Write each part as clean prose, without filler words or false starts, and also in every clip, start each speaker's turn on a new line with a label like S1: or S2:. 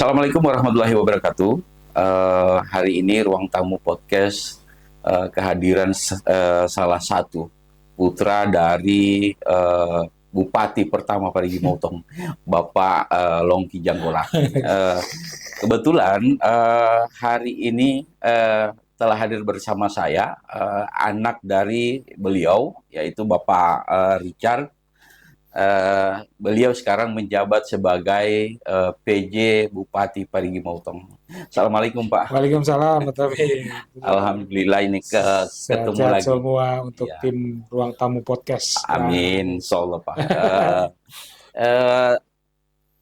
S1: Assalamualaikum warahmatullahi wabarakatuh. Hari ini Ruang Tamu Podcast kehadiran salah satu putra dari Bupati pertama Parigi Motong, Bapak Longki Janggola. Kebetulan hari ini telah hadir bersama saya anak dari beliau, yaitu Bapak Richard. Beliau sekarang menjabat sebagai PJ Bupati Parigi Motong. Assalamualaikum Pak.
S2: Waalaikumsalam,
S1: Alhamdulillah ini ketemu
S2: sehat-sehat
S1: lagi.
S2: semua untuk
S1: Ya.
S2: tim Ruang Tamu Podcast.
S1: Amin, insyaallah Pak.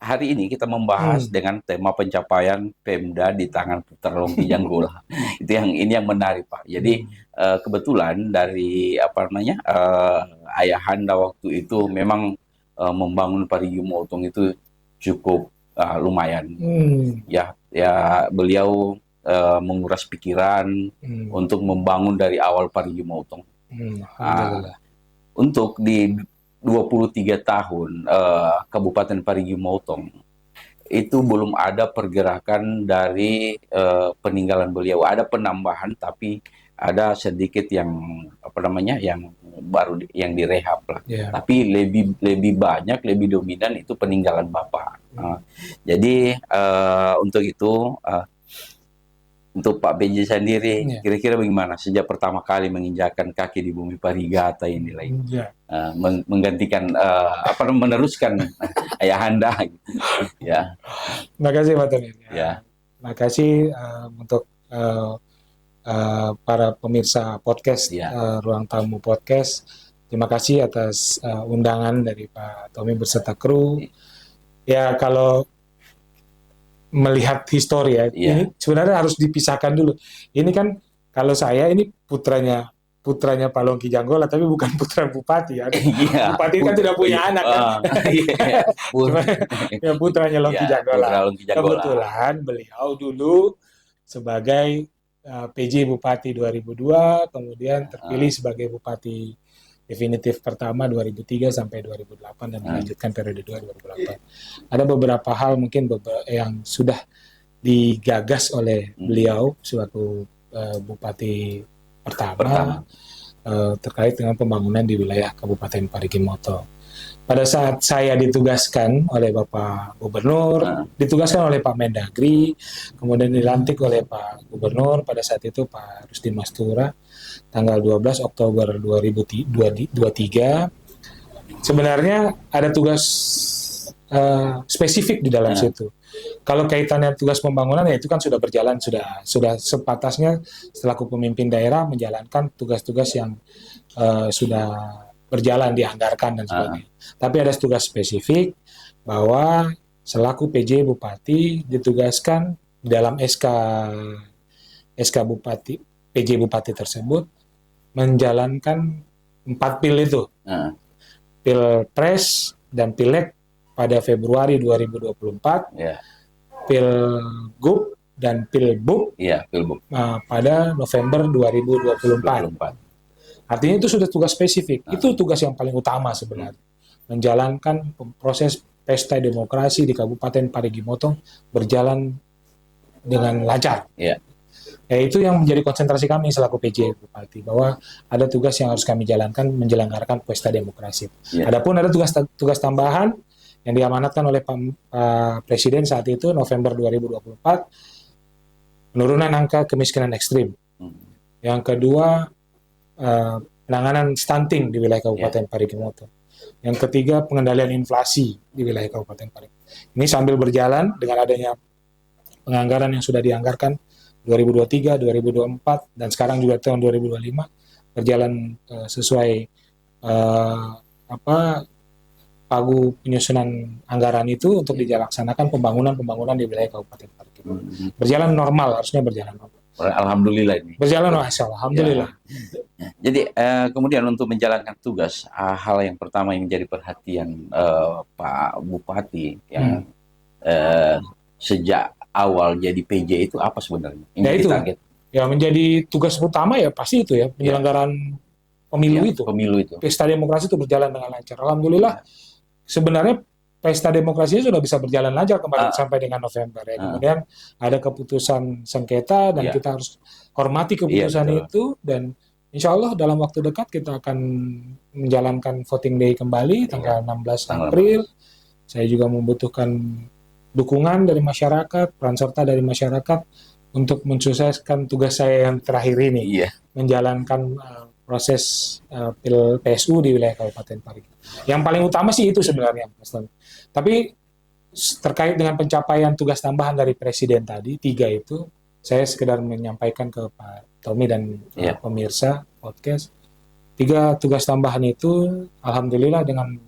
S1: Hari ini kita membahas dengan tema pencapaian Pemda di tangan Putra Longki Janggola. Itu yang menarik Pak. Jadi kebetulan dari ayahanda waktu itu memang membangun Parigi Motong itu cukup lumayan. Ya beliau menguras pikiran untuk membangun dari awal Parigi Motong. Untuk di 23 tahun Kabupaten Parigi Motong itu belum ada pergerakan dari peninggalan beliau. Ada penambahan tapi ada sedikit yang yang baru yang direhab lah. Tapi lebih banyak, lebih dominan itu peninggalan Bapak. Jadi untuk itu untuk Pak PJ sendiri kira-kira bagaimana sejak pertama kali menginjakkan kaki di bumi Parigata ini lagi menggantikan meneruskan ayahanda gitu. Ya.
S2: Terima kasih Pak Tony.
S1: Ya.
S2: Terima kasih untuk para pemirsa podcast Ruang Tamu Podcast. Terima kasih atas undangan dari Pak Tommy beserta kru. Ya kalau melihat histori ini sebenarnya harus dipisahkan dulu. Ini kan kalau saya ini putranya Pak Longki Janggola, tapi bukan putra bupati ya. Bupati kan tidak punya anak kan. Ya putranya Longki Janggola. Kebetulan beliau dulu sebagai PJ Bupati 2002, kemudian terpilih sebagai Bupati definitif pertama 2003 sampai 2008 dan melanjutkan periode 2008. Ada beberapa hal mungkin yang sudah digagas oleh beliau sewaktu Bupati pertama. Terkait dengan pembangunan di wilayah Kabupaten Parigi Motong. Pada saat saya ditugaskan oleh Bapak Gubernur, ditugaskan oleh Pak Mendagri, kemudian dilantik oleh Pak Gubernur pada saat itu Pak Rusdi Mastura, tanggal 12 Oktober 2023. Sebenarnya ada tugas spesifik di dalam situ. Kalau kaitannya tugas pembangunan ya itu kan sudah berjalan, sudah sepatasnya selaku pemimpin daerah menjalankan tugas-tugas yang sudah berjalan, dianggarkan dan sebagainya. Tapi ada tugas spesifik bahwa selaku PJ Bupati ditugaskan dalam SK Bupati, PJ Bupati tersebut menjalankan 4 pil itu. Pilpres dan Pileg pada Februari 2024. Pilgub dan Pilbub pada November 2024. Artinya itu sudah tugas spesifik. Itu tugas yang paling utama sebenarnya. Menjalankan proses pesta demokrasi di Kabupaten Parigi Motong berjalan dengan lancar. Itu yang menjadi konsentrasi kami selaku PJ Bupati, bahwa ada tugas yang harus kami jalankan menyelenggarakan pesta demokrasi. Adapun ada tugas tambahan yang diamanatkan oleh Pak Presiden saat itu November 2024, penurunan angka kemiskinan ekstrim. Yang kedua, penanganan stunting di wilayah Kabupaten Parigi Motong. Yang ketiga, pengendalian inflasi di wilayah Kabupaten Parigi. Ini sambil berjalan dengan adanya penganggaran yang sudah dianggarkan 2023, 2024, dan sekarang juga tahun 2025 berjalan sesuai pagu penyusunan anggaran itu untuk dilaksanakan pembangunan di wilayah Kabupaten Parigi. Berjalan normal, harusnya berjalan normal.
S1: Alhamdulillah ini.
S2: Berjalan alhamdulillah.
S1: Jadi kemudian untuk menjalankan tugas, hal yang pertama yang menjadi perhatian Pak Bupati sejak awal jadi PJ itu apa sebenarnya? Yang target?
S2: Ya menjadi tugas utama ya pasti itu ya, penyelenggaraan pemilu itu.
S1: Pemilu itu.
S2: Pesta demokrasi itu berjalan dengan lancar. Alhamdulillah. Sebenarnya pesta demokrasinya sudah bisa berjalan lancar kemarin sampai dengan November ya. Kemudian ada keputusan sengketa dan kita harus hormati keputusan itu, dan insya Allah dalam waktu dekat kita akan menjalankan voting day kembali tanggal 16 April. Saya juga membutuhkan dukungan dari masyarakat, peran serta dari masyarakat untuk mensukseskan tugas saya yang terakhir ini, menjalankan proses PSU di wilayah Kabupaten Parigi. Yang paling utama sih itu sebenarnya, Mas Tony. Tapi terkait dengan pencapaian tugas tambahan dari Presiden tadi, 3 itu, saya sekedar menyampaikan ke Pak Tommy dan pemirsa podcast, 3 tugas tambahan itu, alhamdulillah dengan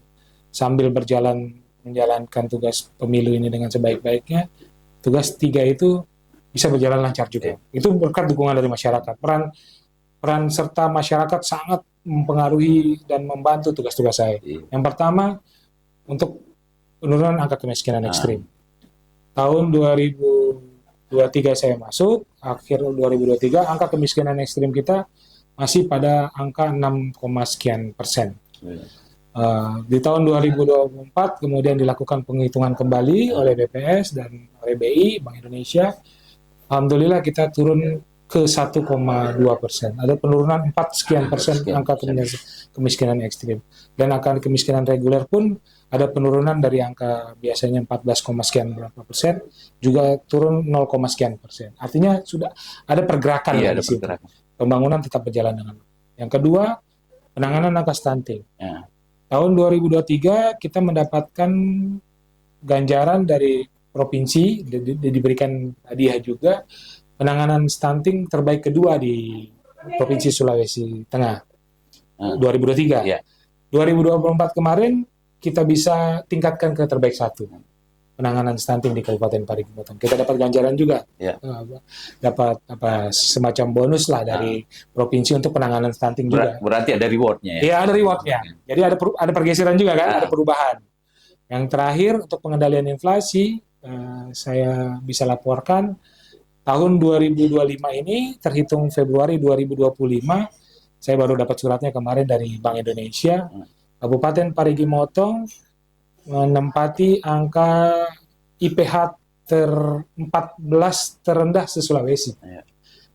S2: sambil menjalankan tugas pemilu ini dengan sebaik-baiknya, tugas 3 itu bisa berjalan lancar juga. Itu berkat dukungan dari masyarakat. Peran serta masyarakat sangat mempengaruhi dan membantu tugas-tugas saya. Yang pertama, untuk penurunan angka kemiskinan ekstrim. Tahun 2023 saya masuk, akhir 2023, angka kemiskinan ekstrim kita masih pada angka 6, sekian persen. Di tahun 2024 kemudian dilakukan penghitungan kembali oleh BPS dan oleh BI, Bank Indonesia. Alhamdulillah kita turun ke 1,2%. Ada penurunan 4 sekian persen angka kemiskinan ekstrim. Dan angka kemiskinan reguler pun ada penurunan dari angka biasanya 14, sekian berapa persen, juga turun 0, sekian persen. Artinya sudah ada pergerakan di situ. Pembangunan tetap berjalan dengan baik. Yang kedua, penanganan angka stunting. Tahun 2023 kita mendapatkan ganjaran dari provinsi, diberikan hadiah juga, penanganan stunting terbaik kedua di Provinsi Sulawesi Tengah 2023. 2024 kemarin kita bisa tingkatkan ke terbaik 1 penanganan stunting di Kabupaten Parigi Motong. Kita dapat ganjaran juga, dapat semacam bonus lah dari provinsi untuk penanganan stunting juga.
S1: Berarti ada rewardnya ya?
S2: Iya, ada rewardnya. Jadi ada pergeseran juga kan, ada perubahan. Yang terakhir untuk pengendalian inflasi, saya bisa laporkan tahun 2025 ini terhitung Februari 2025, saya baru dapat suratnya kemarin dari Bank Indonesia, Kabupaten Parigi Motong menempati angka IPH 14 terendah se-Sulawesi.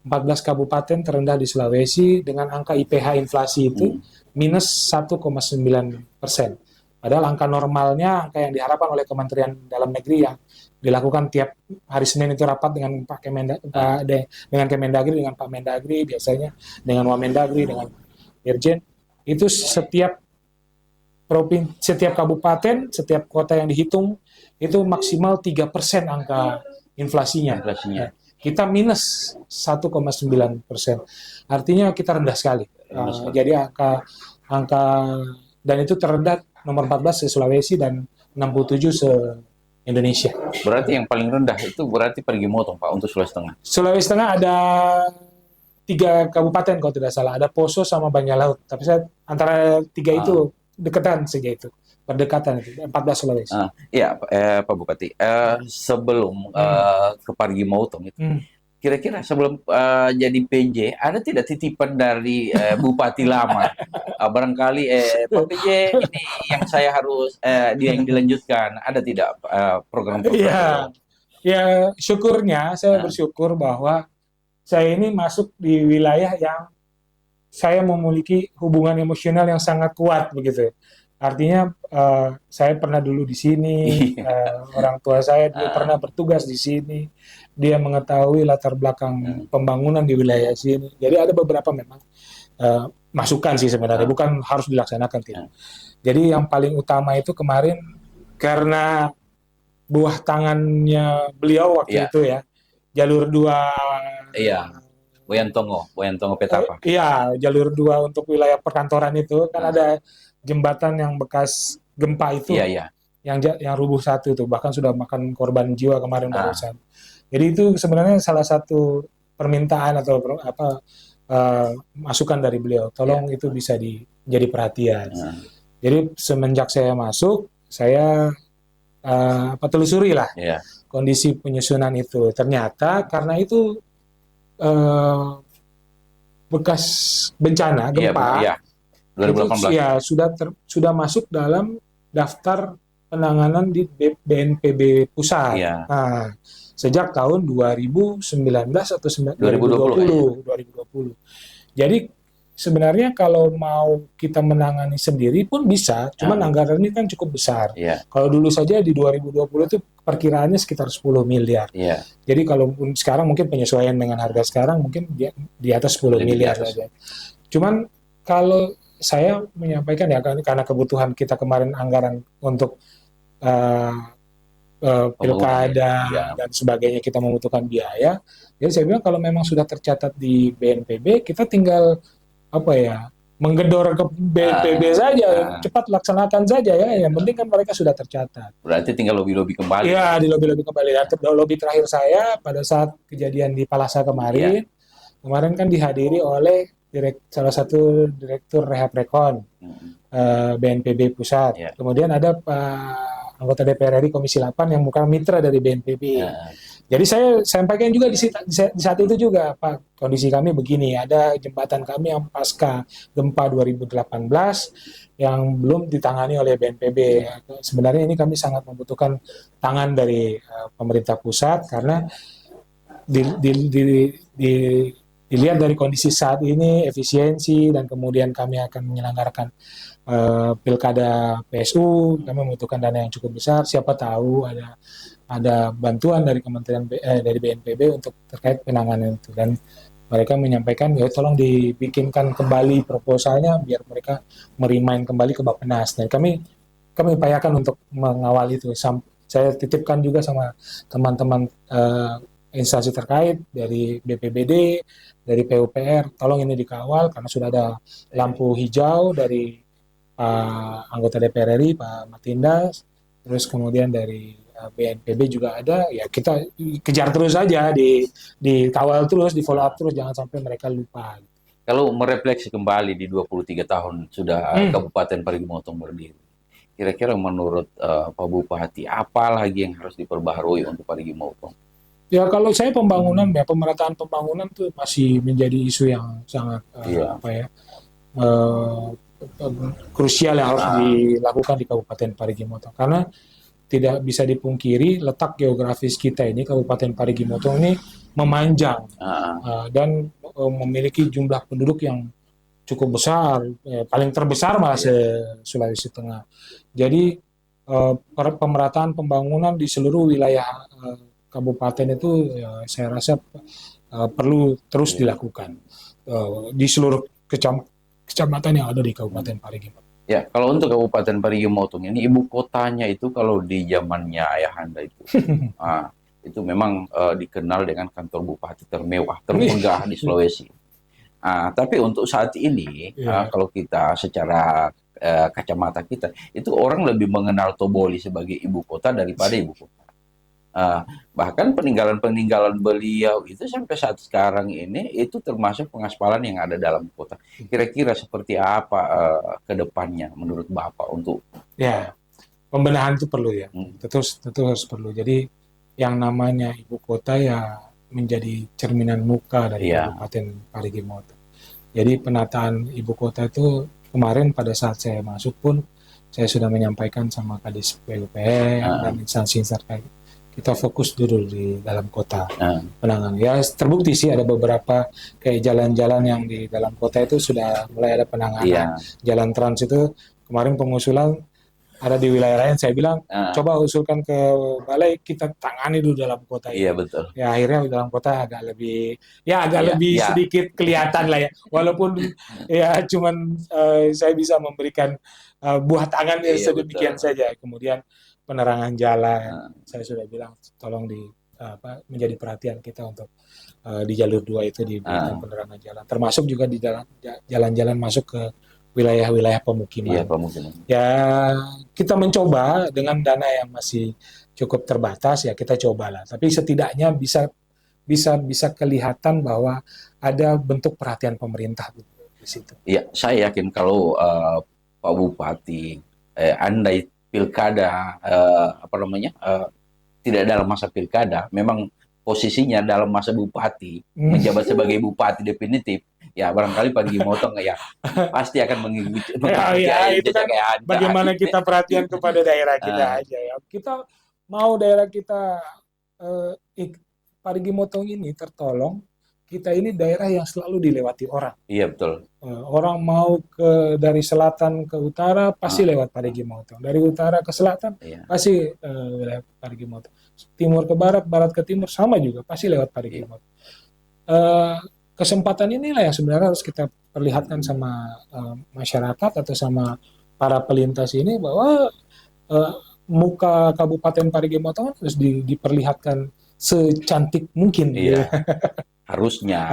S2: 14 kabupaten terendah di Sulawesi dengan angka IPH inflasi itu minus 1,9%. Padahal angka normalnya, angka yang diharapkan oleh Kementerian Dalam Negeri yang dilakukan tiap hari Senin itu rapat dengan dengan Kemendagri, dengan Pak Mendagri, biasanya dengan Wamendagri, dengan Dirjen, itu setiap kabupaten, setiap kota yang dihitung itu maksimal 3% angka inflasinya. Kita minus 1,9%. Artinya kita rendah sekali. Jadi angka dan itu terendah nomor 14 se Sulawesi dan 67 se Indonesia.
S1: Berarti yang paling rendah itu berarti Parigi Motong, Pak, untuk Sulawesi Tengah.
S2: Sulawesi Tengah ada 3 kabupaten kalau tidak salah, ada Poso sama Banyalaut. Tapi saya antara 3 itu dekatan saja itu. Berdekatan itu, 14 Sulawesi.
S1: Iya, Pak Bupati. Sebelum ke Parigi Motong itu, kira-kira sebelum jadi PJ, ada tidak titipan dari Bupati lama? Barangkali Pak PJ ini yang saya harus yang dilanjutkan. Ada tidak program-program?
S2: Ya, syukurnya saya bersyukur bahwa saya ini masuk di wilayah yang saya memiliki hubungan emosional yang sangat kuat begitu. Artinya saya pernah dulu di sini, orang tua saya dulu pernah bertugas di sini, dia mengetahui latar belakang pembangunan di wilayah sini. Jadi ada beberapa memang masukan sih sebenarnya, bukan harus dilaksanakan tidak. Jadi yang paling utama itu kemarin karena buah tangannya beliau waktu itu ya, jalur 2.
S1: Boyan Tongo Petapa.
S2: Iya, jalur 2 untuk wilayah perkantoran itu kan ada jembatan yang bekas gempa itu, yang rubuh 1 itu, bahkan sudah makan korban jiwa kemarin barusan. Jadi itu sebenarnya salah satu permintaan atau masukan dari beliau, tolong itu bisa jadi perhatian. Jadi semenjak saya masuk, saya telusuri lah kondisi penyusunan itu. Ternyata karena itu bekas bencana gempa.
S1: 2018.
S2: Itu sudah masuk dalam daftar penanganan di BNPB pusat.
S1: Iya.
S2: Nah, sejak tahun 2019 atau
S1: 2020
S2: 2020. Jadi sebenarnya kalau mau kita menangani sendiri pun bisa, cuman anggarannya kan cukup besar.
S1: Iya.
S2: Kalau dulu saja di 2020 itu perkiraannya sekitar 10 miliar.
S1: Iya.
S2: Jadi kalau sekarang mungkin penyesuaian dengan harga sekarang mungkin di atas 10
S1: Lebih
S2: miliar
S1: di atas.
S2: saja. Cuman kalau saya menyampaikan ya karena kebutuhan kita kemarin anggaran untuk pilkada dan sebagainya kita membutuhkan biaya. Jadi saya bilang kalau memang sudah tercatat di BNPB, kita tinggal menggedor ke BNPB saja, cepat laksanakan saja ya. Yang penting kan mereka sudah tercatat.
S1: Berarti tinggal lobby-lobby kembali.
S2: Iya, di lobby-lobby kembali. Lobby terakhir saya pada saat kejadian di Palasa kemarin, kemarin kan dihadiri oleh salah satu direktur Rehab Rekon BNPB pusat. Kemudian ada Pak anggota DPR RI Komisi 8 yang bukan mitra dari BNPB. Jadi saya sampaikan juga di saat itu juga, Pak, kondisi kami begini, ada jembatan kami yang pasca gempa 2018 yang belum ditangani oleh BNPB. Sebenarnya ini kami sangat membutuhkan tangan dari pemerintah pusat karena dilihat dari kondisi saat ini, efisiensi, dan kemudian kami akan menyelenggarakan pilkada PSU, kami membutuhkan dana yang cukup besar. Siapa tahu ada bantuan dari dari BNPB untuk terkait penanganan itu, dan mereka menyampaikan ya tolong dibikinkan kembali proposalnya biar mereka merimain kembali ke Bappenas. Dan kami upayakan untuk mengawal itu. Saya titipkan juga sama teman-teman instansi terkait dari BPBD, dari PUPR, tolong ini dikawal karena sudah ada lampu hijau dari anggota DPR RI Pak Matindas, terus kemudian dari BNPB juga ada, ya kita kejar terus saja, dikawal terus, di follow up terus, jangan sampai mereka lupa.
S1: Kalau merefleksi kembali di 23 tahun sudah Kabupaten Parigi Motong berdiri, kira-kira menurut Pak Bupati, apa lagi yang harus diperbaharui untuk Parigi Motong?
S2: Ya kalau saya pembangunan, pemerataan pembangunan itu masih menjadi isu yang sangat krusial yang harus dilakukan di Kabupaten Parigi Motong, karena tidak bisa dipungkiri letak geografis kita ini, Kabupaten Parigi Motong ini memanjang dan memiliki jumlah penduduk yang cukup besar, paling terbesar malah Sulawesi Tengah. Jadi pemerataan pembangunan di seluruh wilayah kabupaten itu saya rasa perlu terus dilakukan di seluruh kecamatan yang ada di Kabupaten Parigi Motong.
S1: Ya, kalau untuk Kabupaten Parigi Motong ini ibu kotanya itu kalau di zamannya ayahanda itu, itu memang dikenal dengan kantor bupati termewah, termegah di Sulawesi. Tapi untuk saat ini, kalau kita secara kacamata kita, itu orang lebih mengenal Toboli sebagai ibu kota daripada ibu kota. Bahkan peninggalan-peninggalan beliau itu sampai saat sekarang ini itu termasuk pengaspalan yang ada dalam kota. Kira-kira seperti apa ke depannya menurut Bapak untuk
S2: pembenahan itu perlu ya, tentu harus perlu. Jadi yang namanya ibu kota ya menjadi cerminan muka dari Kabupaten Parigi Motong. Jadi penataan ibu kota itu kemarin pada saat saya masuk pun saya sudah menyampaikan sama Kadis PUPR dan instansi terkait. Kita fokus dulu di dalam kota penanganan. Ya terbukti sih ada beberapa kayak jalan-jalan yang di dalam kota itu sudah mulai ada penanganan. Jalan trans itu kemarin pengusulan ada di wilayah lain, saya bilang coba usulkan ke balai, kita tangani dulu dalam kota ini.
S1: Iya betul.
S2: Ya akhirnya dalam kota agak lebih sedikit kelihatan lah ya. Walaupun ya cuman saya bisa memberikan buah tangan sedemikian saja. Kemudian penerangan jalan, saya sudah bilang tolong menjadi perhatian kita untuk di jalur 2 itu diberikan penerangan jalan, termasuk juga di jalan-jalan masuk ke wilayah-wilayah pemukiman. Ya kita mencoba dengan dana yang masih cukup terbatas, ya kita cobalah. Tapi setidaknya bisa kelihatan bahwa ada bentuk perhatian pemerintah di situ.
S1: Ya, saya yakin kalau Pak Bupati andai pilkada tidak dalam masa pilkada, memang posisinya dalam masa bupati menjabat sebagai bupati definitif ya barangkali Parigi Motong ya pasti akan mengikuti
S2: itu kan bagaimana kita perhatian kepada daerah kita aja ya. Kita mau daerah kita Parigi Motong ini tertolong, kita ini daerah yang selalu dilewati orang.
S1: Iya betul.
S2: Orang mau dari selatan ke utara pasti lewat Parigi Motong. Dari utara ke selatan pasti lewat Parigi Motong. Timur ke barat, barat ke timur sama juga pasti lewat Parigi Motong. Kesempatan inilah yang sebenarnya harus kita perlihatkan sama masyarakat atau sama para pelintas ini bahwa muka Kabupaten Parigi Motong harus diperlihatkan secantik mungkin.
S1: Iya. Harusnya.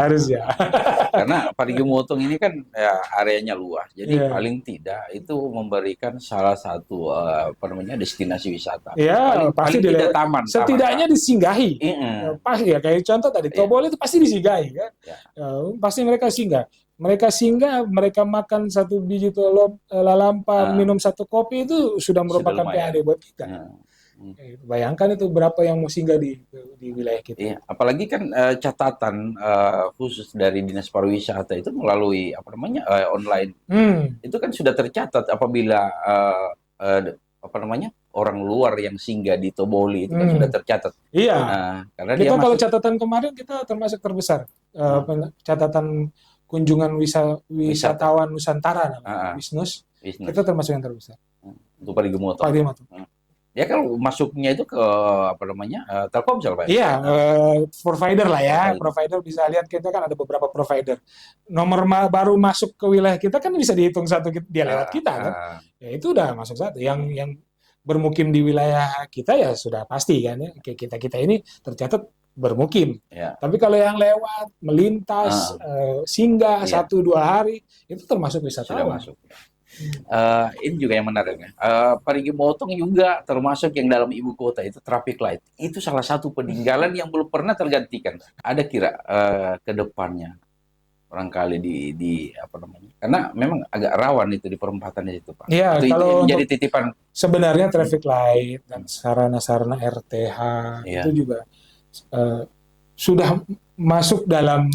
S1: Karena Parigi Motong ini kan ya, areanya luas, jadi paling tidak itu memberikan salah satu destinasi wisata.
S2: Iya, pasti
S1: paling tidak taman.
S2: Setidaknya disinggahi. Pasti ya, kayak contoh tadi Tobol itu pasti disinggahi kan. Pasti mereka singgah. Mereka makan satu biji telur lalampa, minum satu kopi itu sudah merupakan PAD buat kita. Bayangkan itu berapa yang mau singgah di wilayah kita.
S1: Iya, apalagi kan catatan khusus dari Dinas Pariwisata itu melalui online. Itu kan sudah tercatat apabila orang luar yang singgah di Toboli itu kan sudah tercatat.
S2: Iya.
S1: Karena
S2: kita kalau catatan kemarin kita termasuk terbesar. Catatan kunjungan wisatawan Nusantara namanya, Wisnus. Kita termasuk yang terbesar.
S1: Untuk Parigi Motong. Ya kalau masuknya itu ke Telkomsel Pak.
S2: Iya, provider lah ya. Provider bisa lihat, kita kan ada beberapa provider. Nomor baru masuk ke wilayah kita kan bisa dihitung satu dia lewat kita kan. Ya itu udah masuk satu. Yang bermukim di wilayah kita ya sudah pasti kan ya. Kita ini tercatat bermukim. Tapi kalau yang lewat, melintas, singgah 1-2 hari itu termasuk wisatawan.
S1: Sudah masuk. Ini juga yang menarik ya. Parigi Motong juga termasuk yang dalam ibu kota itu traffic light. Itu salah satu peninggalan yang belum pernah tergantikan. Ada kira ke depannya barangkali karena memang agak rawan itu di perempatan itu Pak.
S2: Iya,
S1: itu menjadi titipan.
S2: Sebenarnya traffic light dan sarana-sarana RTH itu juga sudah masuk dalam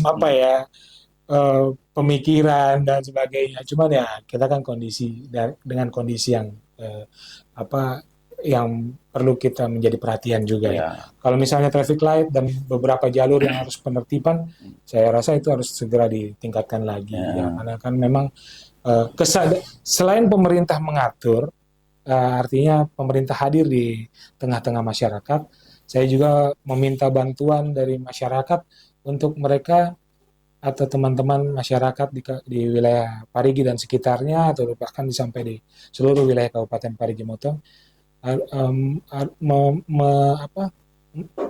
S2: pemikiran dan sebagainya. Cuman ya kita kan dengan kondisi yang yang perlu kita menjadi perhatian juga ya. Kalau misalnya traffic light dan beberapa jalur yang harus penertiban, saya rasa itu harus segera ditingkatkan lagi. Karena kan memang selain pemerintah mengatur, artinya pemerintah hadir di tengah-tengah masyarakat, saya juga meminta bantuan dari masyarakat untuk mereka atau teman-teman masyarakat di wilayah Parigi dan sekitarnya atau bahkan sampai di seluruh wilayah Kabupaten Parigi Motong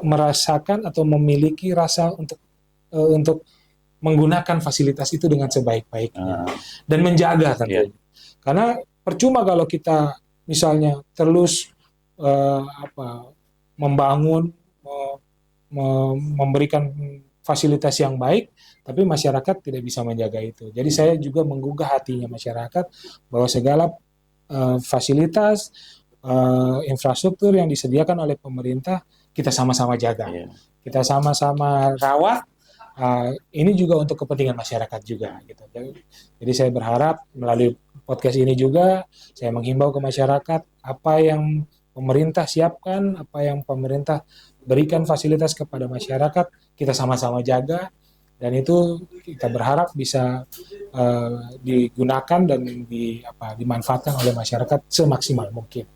S2: merasakan atau memiliki rasa untuk menggunakan fasilitas itu dengan sebaik-baiknya dan menjaga tentunya. Karena percuma kalau kita misalnya terus membangun, memberikan fasilitas yang baik, tapi masyarakat tidak bisa menjaga itu. Jadi saya juga menggugah hatinya masyarakat bahwa segala fasilitas, infrastruktur yang disediakan oleh pemerintah kita sama-sama jaga, kita sama-sama rawat. Ini juga untuk kepentingan masyarakat juga. Gitu. Jadi saya berharap melalui podcast ini juga saya menghimbau ke masyarakat apa yang pemerintah siapkan, apa yang pemerintah berikan fasilitas kepada masyarakat, kita sama-sama jaga, dan itu kita berharap bisa digunakan dan dimanfaatkan oleh masyarakat semaksimal mungkin.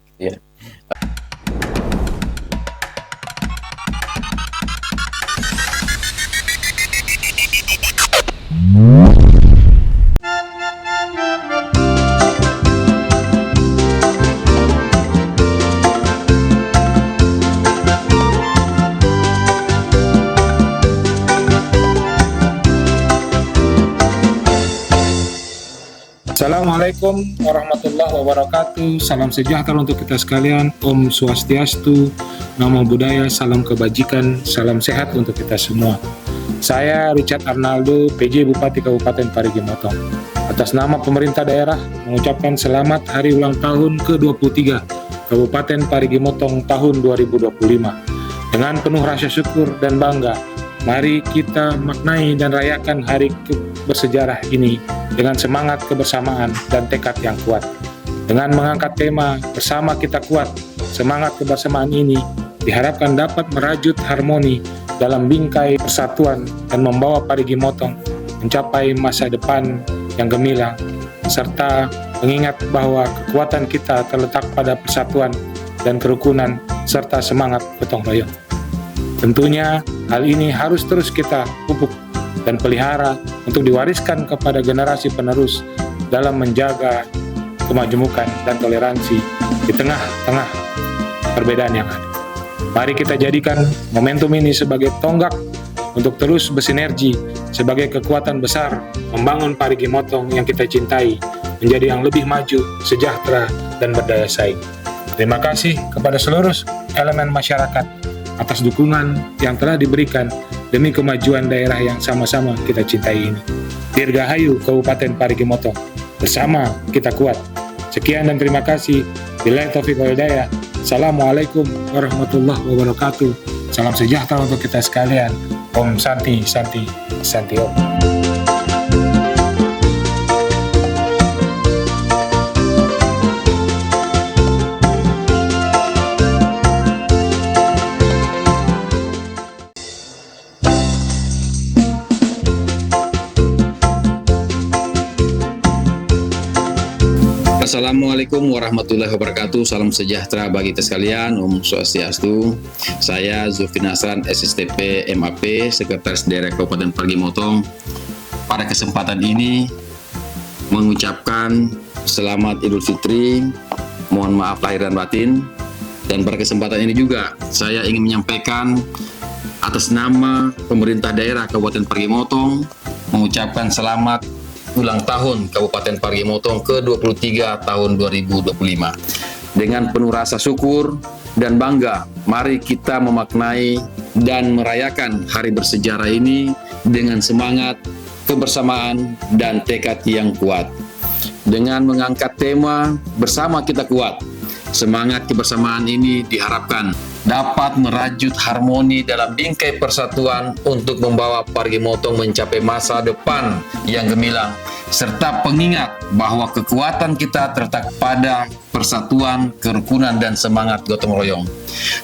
S2: Assalamualaikum warahmatullahi wabarakatuh. Salam sejahtera untuk kita sekalian. Om Swastiastu, Namo Buddhaya, salam kebajikan, salam sehat untuk kita semua. Saya Richard Arnaldo, PJ Bupati Kabupaten Parigi Motong. Atas nama pemerintah daerah mengucapkan selamat hari ulang tahun ke-23 Kabupaten Parigi Motong tahun 2025. Dengan penuh rasa syukur dan bangga, Mari kita maknai dan rayakan hari bersejarah ini dengan semangat kebersamaan dan tekad yang kuat. Dengan mengangkat tema "Bersama Kita Kuat", semangat kebersamaan ini diharapkan dapat merajut harmoni dalam bingkai persatuan dan membawa Parigi Motong mencapai masa depan yang gemilang, serta mengingat bahwa kekuatan kita terletak pada persatuan dan kerukunan serta semangat gotong royong. Tentunya hal ini harus terus kita pupuk dan pelihara untuk diwariskan kepada generasi penerus dalam menjaga kemajemukan dan toleransi di tengah-tengah perbedaan yang ada. Mari kita jadikan momentum ini sebagai tonggak untuk terus bersinergi sebagai kekuatan besar membangun Parigi Motong yang kita cintai menjadi yang lebih maju, sejahtera, dan berdaya saing. Terima kasih kepada seluruh elemen masyarakat atas dukungan yang telah diberikan demi kemajuan daerah yang sama-sama kita cintai ini. Dirgahayu Kabupaten Parigi Motong, bersama kita kuat. Sekian dan terima kasih. Billahi taufiq wal hidayah. Assalamualaikum warahmatullahi wabarakatuh. Salam sejahtera untuk kita sekalian. Om Santi, Santi, Santi Om.
S1: Assalamualaikum warahmatullahi wabarakatuh. Salam sejahtera bagi kita sekalian. Om Swastiastu. Saya Zulfi Nasran, SSTP MAP, Sekretaris Daerah Kabupaten Parigi Motong. Pada kesempatan ini mengucapkan selamat Idul Fitri. Mohon maaf lahir dan batin. Dan pada kesempatan ini juga saya ingin menyampaikan atas nama pemerintah daerah Kabupaten Parigi Motong mengucapkan selamat ulang tahun Kabupaten Parigi Motong ke-23 tahun 2025. Dengan penuh rasa syukur dan bangga, mari kita memaknai dan merayakan hari bersejarah ini dengan semangat, kebersamaan, dan tekad yang kuat. Dengan mengangkat tema "Bersama Kita Kuat", semangat kebersamaan ini diharapkan dapat merajut harmoni dalam bingkai persatuan untuk membawa Parigi Motong mencapai masa depan yang gemilang, serta pengingat bahwa kekuatan kita terletak pada persatuan, kerukunan, dan semangat gotong royong.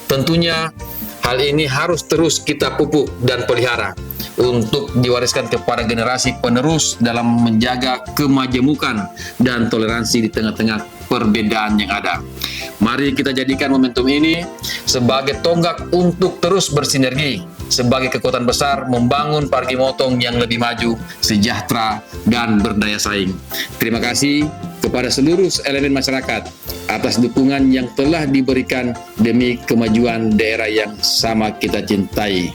S1: Tentunya hal ini harus terus kita pupuk dan pelihara untuk diwariskan kepada generasi penerus dalam menjaga kemajemukan dan toleransi di tengah-tengah perbedaan yang ada. Mari kita jadikan momentum ini sebagai tonggak untuk terus bersinergi sebagai kekuatan besar membangun Parigi Motong yang lebih maju, sejahtera, dan berdaya saing. Terima kasih kepada seluruh elemen masyarakat atas dukungan yang telah diberikan demi kemajuan daerah yang sama kita cintai.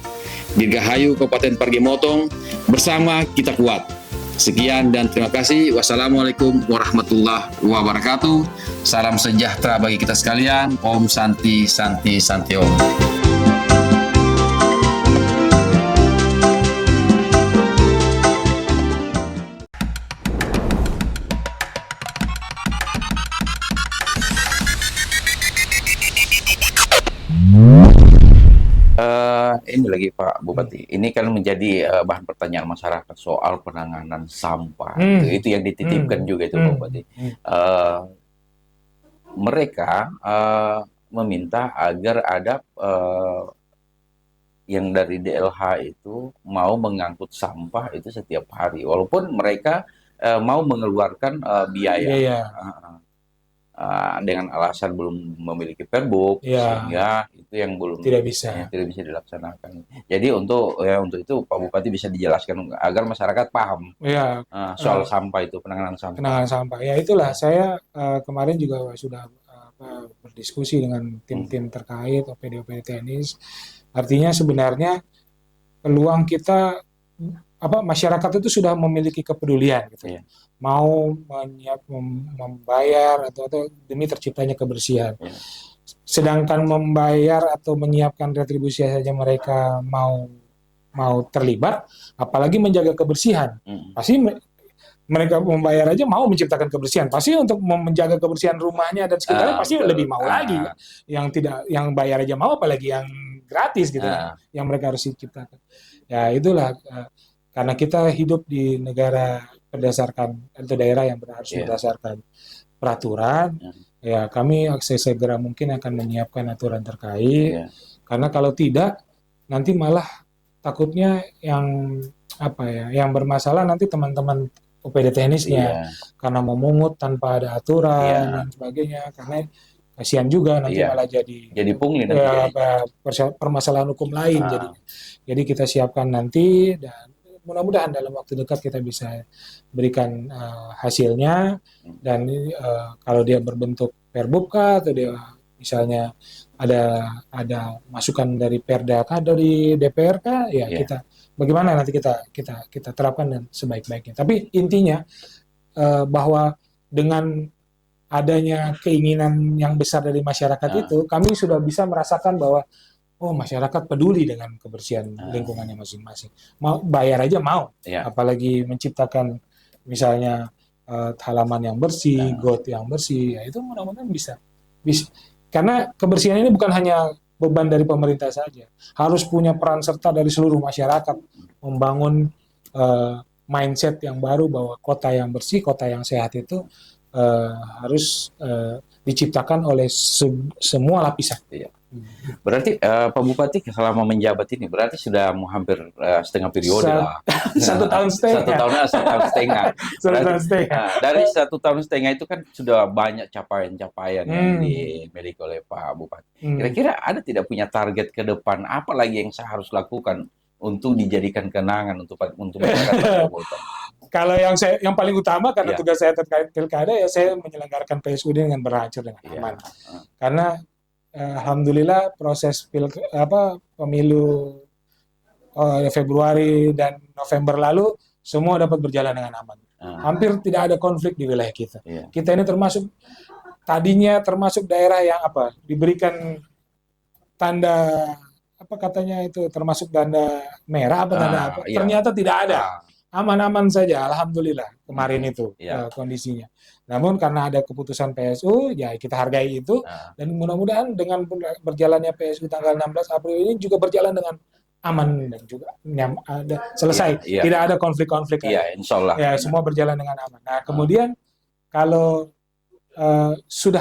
S1: Dirgahayu Kabupaten Parigi Motong, bersama kita kuat. Sekian dan terima kasih. Wassalamualaikum warahmatullahi wabarakatuh. Salam sejahtera bagi kita sekalian. Om Santi, Santi, Santi Om. Ini lagi Pak Bupati, ini kan menjadi bahan pertanyaan masyarakat soal penanganan sampah. Itu yang dititipkan juga itu Pak Bupati. Mereka meminta agar ada yang dari DLH itu mau mengangkut sampah itu setiap hari, walaupun mereka mau mengeluarkan biaya. Dengan alasan belum memiliki perbuk, sehingga itu yang belum tidak bisa dilaksanakan. Jadi untuk itu Pak Bupati bisa dijelaskan agar masyarakat paham soal sampah itu, penanganan sampah.
S2: Penanganan sampah. Ya itulah saya kemarin juga sudah berdiskusi dengan tim-tim terkait OPD teknis. Artinya sebenarnya peluang kita masyarakat itu sudah memiliki kepedulian gitu. Mau membayar atau demi terciptanya kebersihan. Sedangkan membayar atau menyiapkan retribusi saja mereka mau terlibat, apalagi menjaga kebersihan. Pasti mereka membayar aja mau menciptakan kebersihan. Pasti untuk menjaga kebersihan rumahnya dan sekitarnya pasti lebih mau lagi. Yang bayar aja mau, apalagi yang gratis gitu yang mereka harus ciptakan. Ya itulah karena kita hidup di negara berdasarkan atau daerah yang harus berdasarkan peraturan, ya kami segera mungkin akan menyiapkan aturan terkait. Karena kalau tidak, nanti malah takutnya yang apa ya, yang bermasalah nanti teman-teman OPD teknisnya karena memungut tanpa ada aturan dan sebagainya. Karena kasihan juga nanti malah jadi
S1: pungli nanti
S2: permasalahan hukum lain jadi kita siapkan nanti dan mudah-mudahan dalam waktu dekat kita bisa berikan hasilnya dan kalau dia berbentuk perbub atau dia misalnya ada masukan dari Perda dari DPR ya kita bagaimana nanti kita terapkan dan sebaik-baiknya. Tapi intinya bahwa dengan adanya keinginan yang besar dari masyarakat itu, kami sudah bisa merasakan bahwa oh masyarakat peduli dengan kebersihan lingkungannya masing-masing. Mau bayar aja mau, apalagi menciptakan misalnya halaman yang bersih, got yang bersih, ya itu mudah-mudahan bisa. Karena kebersihan ini bukan hanya beban dari pemerintah saja, harus punya peran serta dari seluruh masyarakat membangun mindset yang baru bahwa kota yang bersih, kota yang sehat itu harus diciptakan oleh semua lapisan.
S1: Berarti Pak Bupati selama menjabat ini berarti sudah mau hampir setengah periode lah.
S2: 1 tahun setengah.
S1: 1 tahun setengah. Dari 1 tahun setengah itu kan sudah banyak capaian-capaian yang dimiliki oleh Pak Bupati. Kira-kira ada tidak punya target ke depan apa lagi yang saya harus lakukan untuk dijadikan kenangan untuk masyarakat Bogor?
S2: Kalau yang paling utama karena tugas saya terkait pilkada ya saya menyelenggarakan PSUD dengan berhasil dengan aman. Karena alhamdulillah proses pemilu Februari dan November lalu semua dapat berjalan dengan aman. Hampir tidak ada konflik di wilayah kita. Kita ini tadinya termasuk daerah yang diberikan tanda katanya itu termasuk tanda merah tanda apa. Ternyata tidak ada. Aman-aman saja, alhamdulillah kemarin itu kondisinya. Namun karena ada keputusan PSU, ya kita hargai itu dan mudah-mudahan dengan berjalannya PSU tanggal 16 April ini juga berjalan dengan aman dan juga selesai. Tidak ada konflik-konflik.
S1: Insya Allah.
S2: Ya, semua berjalan dengan aman. Nah, kemudian kalau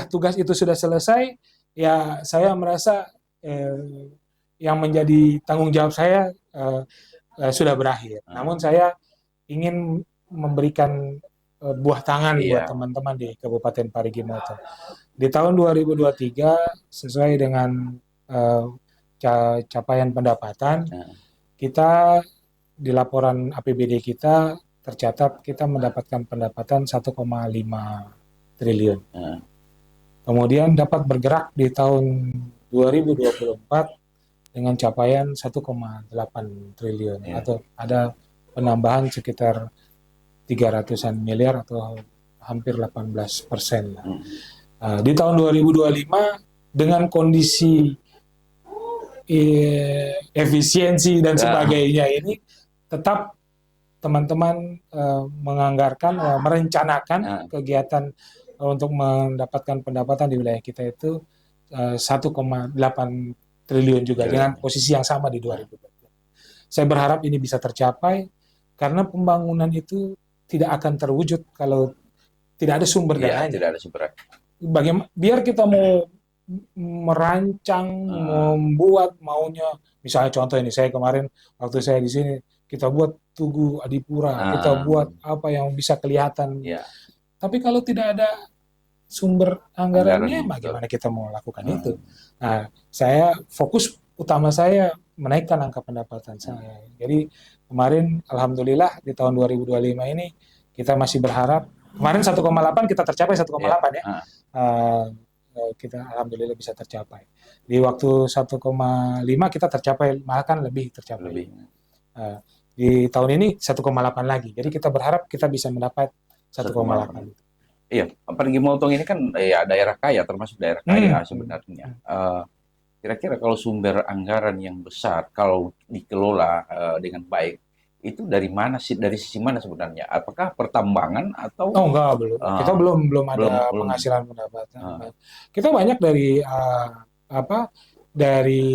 S2: tugas itu sudah selesai, ya saya merasa yang menjadi tanggung jawab saya sudah berakhir. Namun saya ingin memberikan buah tangan buat teman-teman di Kabupaten Parigi Motong. Di tahun 2023 sesuai dengan capaian pendapatan kita di laporan APBD kita tercatat kita mendapatkan pendapatan 1,5 triliun. Kemudian dapat bergerak di tahun 2024 dengan capaian 1,8 triliun atau ada penambahan sekitar 300-an miliar atau hampir 18%. Di tahun 2025 dengan kondisi efisiensi dan sebagainya ini tetap teman-teman menganggarkan, merencanakan kegiatan untuk mendapatkan pendapatan di wilayah kita itu 1,8 triliun juga dengan posisi yang sama di 2020. Saya berharap ini bisa tercapai karena pembangunan itu tidak akan terwujud kalau tidak ada sumber dananya.
S1: Tidak ada sumber.
S2: Bagaimana biar kita mau merancang, membuat maunya, misalnya contoh ini saya kemarin waktu saya di sini kita buat Tugu Adipura, kita buat apa yang bisa kelihatan. Tapi kalau tidak ada sumber anggarannya, bagaimana kita mau lakukan itu? Nah, saya fokus utama saya menaikkan angka pendapatan saya. Jadi kemarin alhamdulillah di tahun 2025 ini kita masih berharap kemarin 1,8 kita tercapai 1,8 ya. Kita alhamdulillah bisa tercapai. Di waktu 1,5 kita tercapai bahkan lebih tercapai. Di tahun ini 1,8 lagi. Jadi kita berharap kita bisa mendapat 1,8.
S1: Iya, Parigi Motong ini kan daerah kaya termasuk daerah kaya sebenarnya. Kira-kira kalau sumber anggaran yang besar, kalau dikelola dengan baik, itu dari mana sih? Dari sisi mana sebenarnya? Apakah pertambangan atau?
S2: Oh enggak, belum. Kita belum ada penghasilan pendapatan. Kita banyak dari dari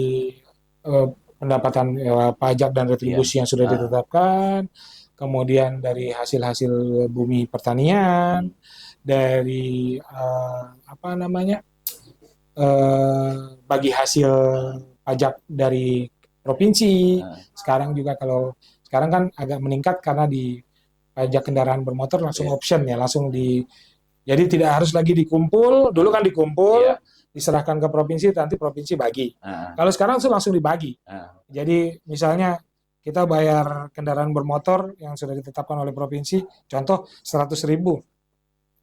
S2: pendapatan pajak dan retribusi yang sudah ditetapkan, kemudian dari hasil-hasil bumi pertanian, dari apa namanya bagi hasil pajak dari provinsi. Sekarang juga kalau sekarang kan agak meningkat karena di pajak kendaraan bermotor langsung option ya, langsung jadi tidak harus lagi dikumpul. Dulu kan dikumpul, diserahkan ke provinsi, nanti provinsi bagi. Kalau sekarang langsung dibagi. Jadi misalnya kita bayar kendaraan bermotor yang sudah ditetapkan oleh provinsi, contoh 100.000.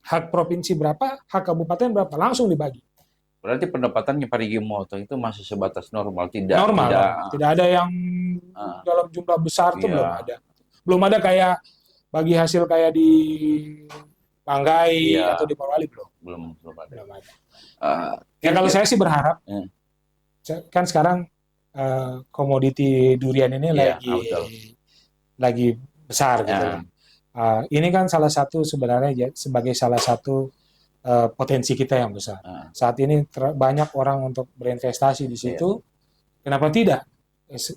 S2: Hak provinsi berapa, hak kabupaten berapa, langsung dibagi.
S1: Berarti pendapatannya Parigi Motong itu masih sebatas normal, tidak
S2: ada yang dalam jumlah besar tuh belum ada kayak bagi hasil kayak di Panggai atau di Morowali belum ada. Ya kalau saya sih berharap kan sekarang komoditi durian ini lagi besar gitu. Ini kan salah satu sebenarnya sebagai salah satu potensi kita yang besar. Saat ini banyak orang untuk berinvestasi di situ. Kenapa tidak?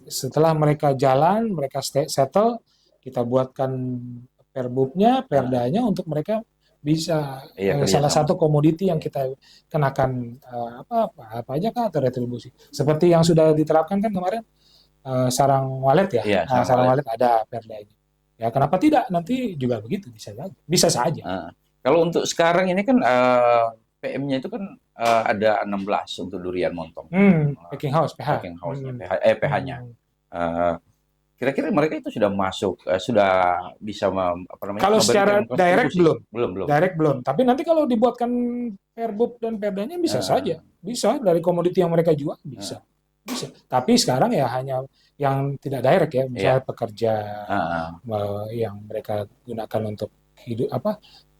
S2: Setelah mereka jalan, mereka settle, kita buatkan perbubnya, perdanya untuk mereka bisa salah satu komoditi yang kita kenakan pajak atau retribusi. Seperti yang sudah diterapkan kan kemarin sarang walet ya. Sarang walet ada perdanya. Ya kenapa tidak? Nanti juga begitu bisa saja.
S1: Kalau untuk sekarang ini kan PM-nya itu kan ada 16 untuk durian montong.
S2: Packing house, PH.
S1: PH-nya. Kira-kira mereka itu sudah masuk, sudah bisa
S2: kalau secara direct
S1: belum.
S2: Direct belum. Tapi nanti kalau dibuatkan perbub dan perdanya bisa saja. Bisa dari komoditi yang mereka jual bisa. Tapi sekarang ya hanya yang tidak direct ya, misalnya pekerja yang mereka gunakan untuk hidup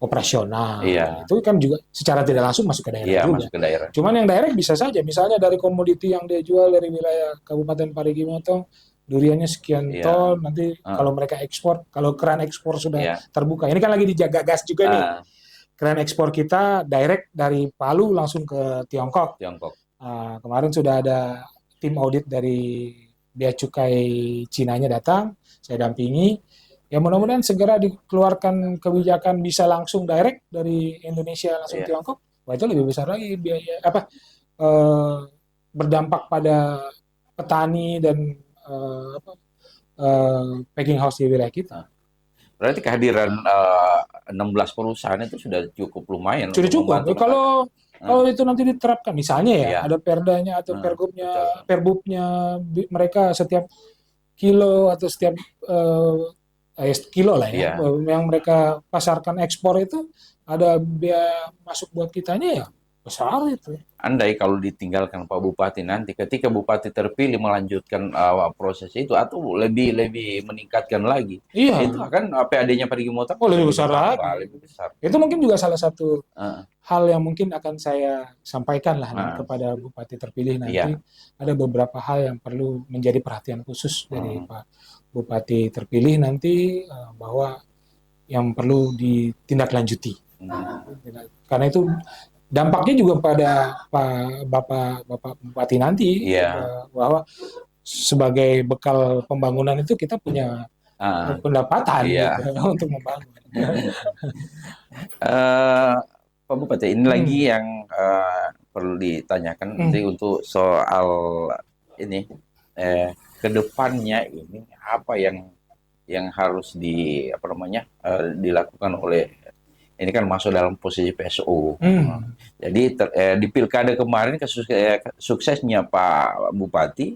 S2: operasional. Itu kan juga secara tidak langsung masuk ke daerah juga.
S1: Masuk ke daerah.
S2: Cuman yang direct bisa saja, misalnya dari komoditi yang dia jual dari wilayah Kabupaten Parigi Motong, duriannya sekian ton, nanti kalau mereka ekspor, kalau keran ekspor sudah terbuka, ini kan lagi dijaga gas juga nih. Keran ekspor kita direct dari Palu langsung ke Tiongkok. Kemarin sudah ada tim audit dari Bea Cukai Cinanya datang, saya dampingi. Ya mudah-mudahan segera dikeluarkan kebijakan bisa langsung direct dari Indonesia langsung Tiongkok. Wah itu lebih besar lagi biaya berdampak pada petani dan packing house di wilayah kita.
S1: Berarti kehadiran 16 perusahaan itu sudah cukup lumayan.
S2: Sudah cukup. Kalau itu nanti diterapkan, misalnya ada perdanya atau perbubnya, mereka setiap kilo atau setiap kilo lah ya, yang mereka pasarkan ekspor itu ada biaya masuk buat kitanya ya besar itu.
S1: Andai kalau ditinggalkan Pak Bupati nanti, ketika Bupati terpilih melanjutkan proses itu atau lebih meningkatkan lagi, itu akan PAD-nya Parigi Motong
S2: lebih besar lagi. Itu mungkin juga salah satu hal yang mungkin akan saya sampaikan lah kepada Bupati terpilih nanti. Ada beberapa hal yang perlu menjadi perhatian khusus dari Pak Bupati terpilih nanti, bahwa yang perlu ditindaklanjuti. Karena itu dampaknya juga pada Bapak Bupati nanti, bahwa sebagai bekal pembangunan itu kita punya pendapatan untuk membangun.
S1: Pak Bupati, ini lagi yang perlu ditanyakan nanti untuk soal ini kedepannya ini apa yang harus dilakukan oleh, ini kan masuk dalam posisi PSU. Jadi di pilkada kemarin suksesnya Pak Bupati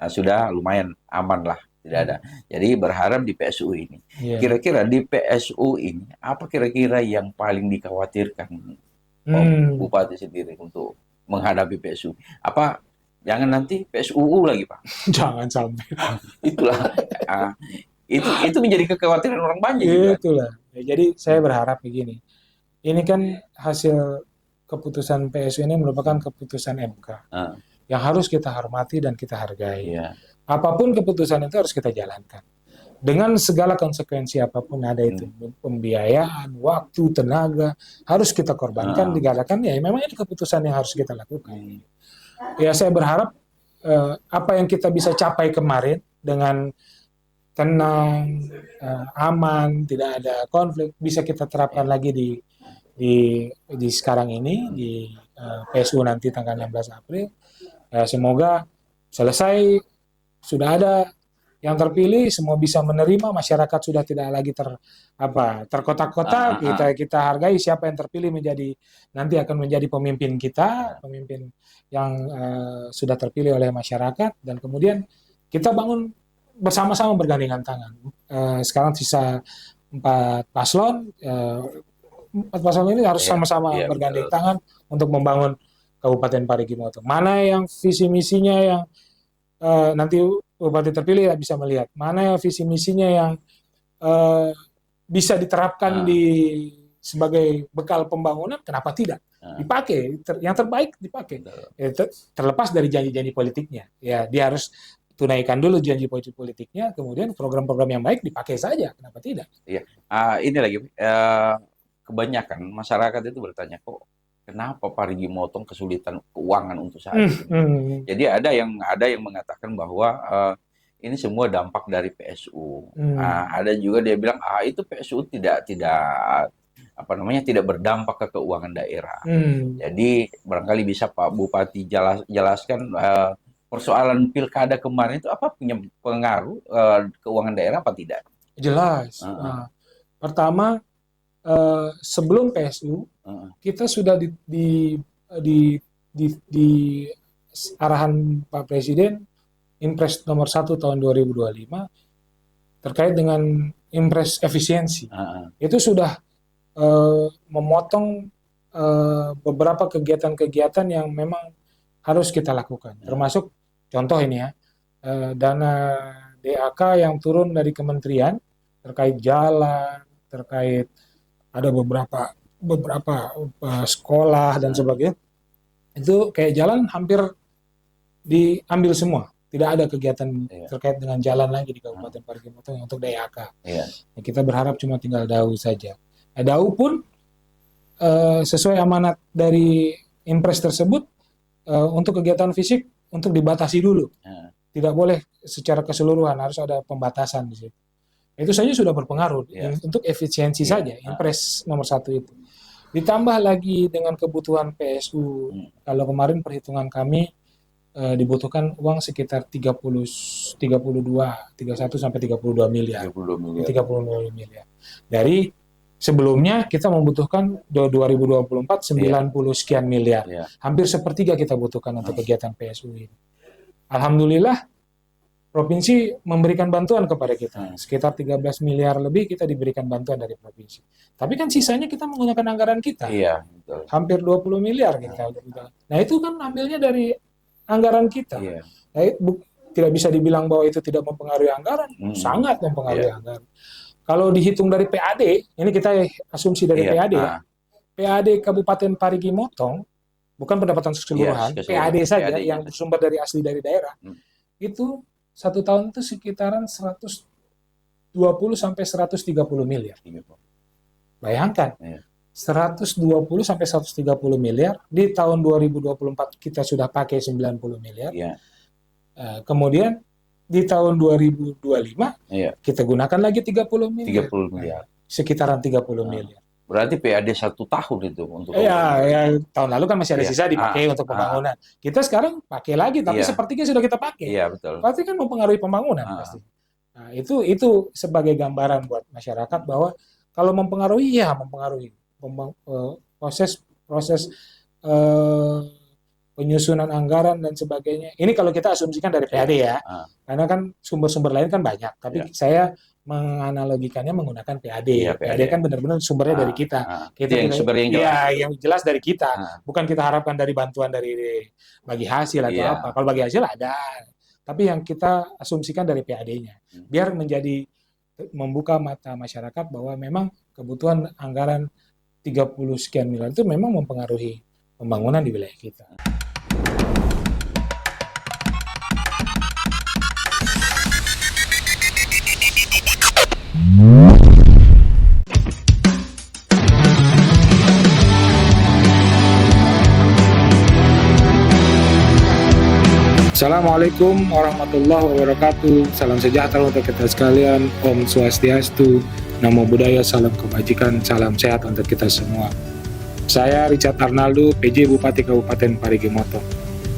S1: sudah lumayan aman lah, tidak ada. Jadi berharap di PSU ini. Kira-kira di PSU ini apa kira-kira yang paling dikhawatirkan Pak Bupati sendiri untuk menghadapi PSU? Apa jangan nanti PSUU lagi Pak?
S2: Jangan sampai.
S1: Itulah. Itu menjadi kekhawatiran orang banyak.
S2: Itulah. Jadi saya berharap begini. Ini kan hasil keputusan PSU ini merupakan keputusan MK yang harus kita hormati dan kita hargai. Apapun keputusan itu harus kita jalankan dengan segala konsekuensi apapun ada itu, pembiayaan, waktu, tenaga harus kita korbankan, digalakan. Ya memang ini keputusan yang harus kita lakukan. Ya saya berharap apa yang kita bisa capai kemarin dengan tenang, aman, tidak ada konflik, bisa kita terapkan lagi di sekarang ini, di PSU nanti tanggal 16 April. Semoga selesai, sudah ada yang terpilih, semua bisa menerima, masyarakat sudah tidak lagi terkotak-kotak. Kita hargai siapa yang terpilih nanti akan menjadi pemimpin kita, pemimpin yang sudah terpilih oleh masyarakat, dan kemudian kita bangun bersama-sama bergandengan tangan. Sekarang sisa 4 paslon, 4 paslon ini harus sama-sama bergandeng tangan untuk membangun Kabupaten Parigi Motong. Mana yang visi misinya yang nanti Bupati terpilih bisa melihat mana visi misinya yang bisa diterapkan sebagai bekal pembangunan, kenapa tidak dipakai, yang terbaik dipakai. Terlepas dari janji-janji politiknya, ya dia harus tunaikan dulu janji politiknya, kemudian program-program yang baik dipakai saja, kenapa tidak?
S1: Iya, ini lagi kebanyakan masyarakat itu bertanya, kok kenapa Parigi Motong kesulitan keuangan untuk saat ini? Jadi ada yang mengatakan bahwa ini semua dampak dari PSU. Ada juga dia bilang itu PSU tidak berdampak ke keuangan daerah. Jadi barangkali bisa Pak Bupati jelaskan persoalan pilkada kemarin itu apa punya pengaruh keuangan daerah apa tidak?
S2: Jelas. Pertama, sebelum PSU kita sudah di arahan Pak Presiden Impres nomor 1 tahun 2025 terkait dengan Impres efisiensi. Itu sudah memotong beberapa kegiatan-kegiatan yang memang harus kita lakukan. Termasuk contoh ini dana DAK yang turun dari kementerian terkait jalan, terkait ada beberapa sekolah dan sebagainya, itu kayak jalan hampir diambil semua, tidak ada kegiatan terkait dengan jalan lagi di Kabupaten Parigi Motong untuk DAK. Kita berharap cuma tinggal DAU saja. DAU pun sesuai amanat dari Impres tersebut, untuk kegiatan fisik untuk dibatasi dulu, tidak boleh secara keseluruhan, harus ada pembatasan di situ. Itu saja sudah berpengaruh untuk efisiensi saja, Impres nomor 1 itu. Ditambah lagi dengan kebutuhan PSU, kalau kemarin perhitungan kami dibutuhkan uang sekitar 31 sampai 32 miliar. 32 miliar. Dari sebelumnya kita membutuhkan 2024 90 sekian miliar. Hampir sepertiga kita butuhkan untuk kegiatan PSU ini. Alhamdulillah provinsi memberikan bantuan kepada kita. Sekitar 13 miliar lebih kita diberikan bantuan dari provinsi. Tapi kan sisanya kita menggunakan anggaran kita.
S1: Iya, betul.
S2: Hampir 20 miliar kita. Nah, itu kan ambilnya dari anggaran kita. Nah, tidak bisa dibilang bahwa itu tidak mempengaruhi anggaran. Sangat mempengaruhi anggaran. Kalau dihitung dari PAD, ini kita asumsi dari PAD ya. PAD Kabupaten Parigi Motong, bukan pendapatan keseluruhan, PAD saja PAD yang bersumber dari asli dari daerah. Itu 1 tahun itu sekitaran 120 sampai 130 miliar. Bayangkan, 120 sampai 130 miliar, di tahun 2024 kita sudah pakai 90 miliar. Kemudian di tahun 2025 kita gunakan lagi 30 miliar.
S1: 30 miliar.
S2: Sekitaran 30 miliar.
S1: Berarti PAD 1 tahun itu untuk
S2: tahun lalu kan masih ada sisa dipakai untuk pembangunan. Kita sekarang pakai lagi, tapi sepertiga sudah kita pakai. Betul. Berarti kan mempengaruhi pembangunan pasti. Nah, itu sebagai gambaran buat masyarakat bahwa kalau mempengaruhi, mempengaruhi proses penyusunan anggaran dan sebagainya. Ini kalau kita asumsikan dari PAD ya, karena kan sumber-sumber lain kan banyak. Tapi saya menganalogikannya menggunakan PAD. PAD kan benar-benar sumbernya dari kita. Yang jelas dari kita. Bukan kita harapkan dari bantuan dari bagi hasil atau apa. Kalau bagi hasil ada. Tapi yang kita asumsikan dari PAD-nya. Biar membuka mata masyarakat bahwa memang kebutuhan anggaran 30 sekian miliar itu memang mempengaruhi pembangunan di wilayah kita. Assalamualaikum warahmatullahi wabarakatuh. Salam sejahtera untuk kita sekalian. Om Swastiastu. Namo Buddhaya, salam kebajikan, salam sehat untuk kita semua. Saya Richard Arnaldo, PJ Bupati Kabupaten Parigi Motong,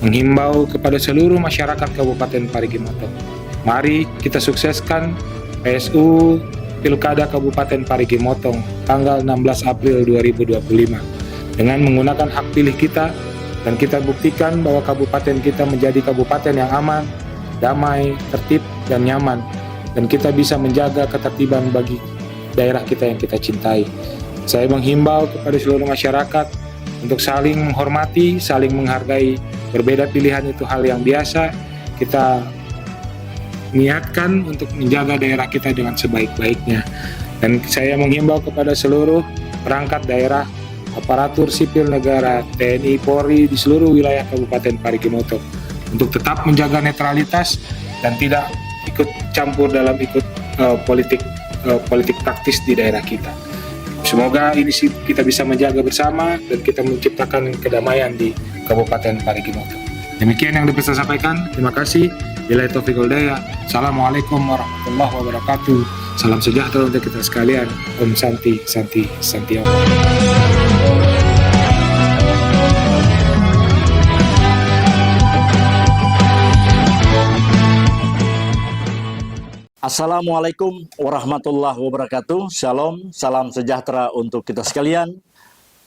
S2: menghimbau kepada seluruh masyarakat Kabupaten Parigi Motong. Mari kita sukseskan PSU Pilkada Kabupaten Parigi Motong tanggal 16 April 2025 dengan menggunakan hak pilih kita, dan kita buktikan bahwa kabupaten kita menjadi kabupaten yang aman, damai, tertib, dan nyaman. Dan kita bisa menjaga ketertiban bagi daerah kita yang kita cintai. Saya menghimbau kepada seluruh masyarakat untuk saling menghormati, saling menghargai. Berbeda pilihan itu hal yang biasa. Kita niatkan untuk menjaga daerah kita dengan sebaik-baiknya. Dan saya menghimbau kepada seluruh perangkat daerah, aparatur sipil negara, TNI, Polri di seluruh wilayah Kabupaten Parigi Motong untuk tetap menjaga netralitas dan tidak ikut campur dalam politik praktis di daerah kita. Semoga ini kita bisa menjaga bersama dan kita menciptakan kedamaian di Kabupaten Parigi Motong. Demikian yang dapat saya sampaikan. Terima kasih. Billahi taufiq wal hidayah. Assalamualaikum warahmatullahi wabarakatuh. Salam sejahtera untuk kita sekalian. Om Santi, Santi, Santi.
S3: Assalamualaikum warahmatullahi wabarakatuh. Shalom, salam sejahtera untuk kita sekalian.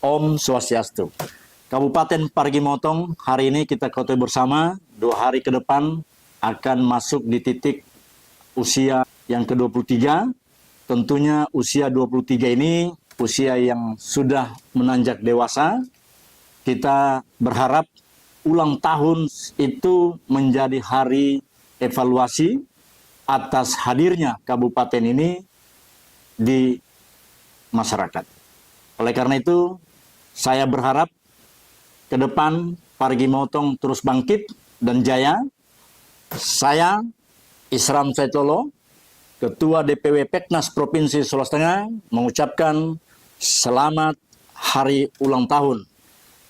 S3: Om Swastiastu. Kabupaten Parigi Motong, hari ini kita ketahui bersama, 2 hari ke depan akan masuk di titik usia yang ke-23. Tentunya usia 23 ini usia yang sudah menanjak dewasa. Kita berharap ulang tahun itu menjadi hari evaluasi atas hadirnya kabupaten ini di masyarakat. Oleh karena itu, saya berharap ke depan Parigi Motong terus bangkit dan jaya. Saya, Isram Saitolo, Ketua DPW Peknas Provinsi Sulawesi Tengah, mengucapkan selamat hari ulang tahun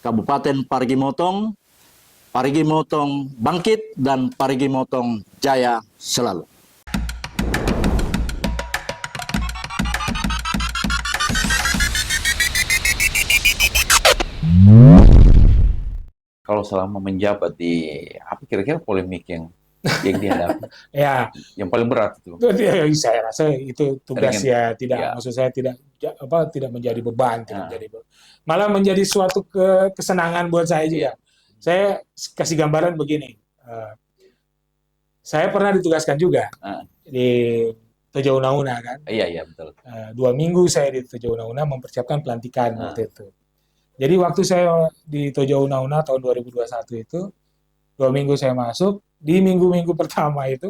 S3: Kabupaten Parigi Motong. Parigi Motong bangkit dan Parigi Motong jaya selalu.
S1: Kalau selama menjabat di apa kira-kira polemik yang dihadapi?
S2: Ya,
S1: yang paling berat itu.
S2: Saya rasa itu tugas
S1: ya.
S2: Maksud saya tidak menjadi beban, malah menjadi suatu kesenangan buat saya juga. Saya kasih gambaran begini. Saya pernah ditugaskan juga di Toja Una-Una kan.
S1: Iya betul.
S2: 2 minggu saya di Toja Una-Una mempersiapkan pelantikan waktu itu. Jadi waktu saya di Toja Una-Una tahun 2021 itu, 2 minggu saya masuk, di minggu-minggu pertama itu,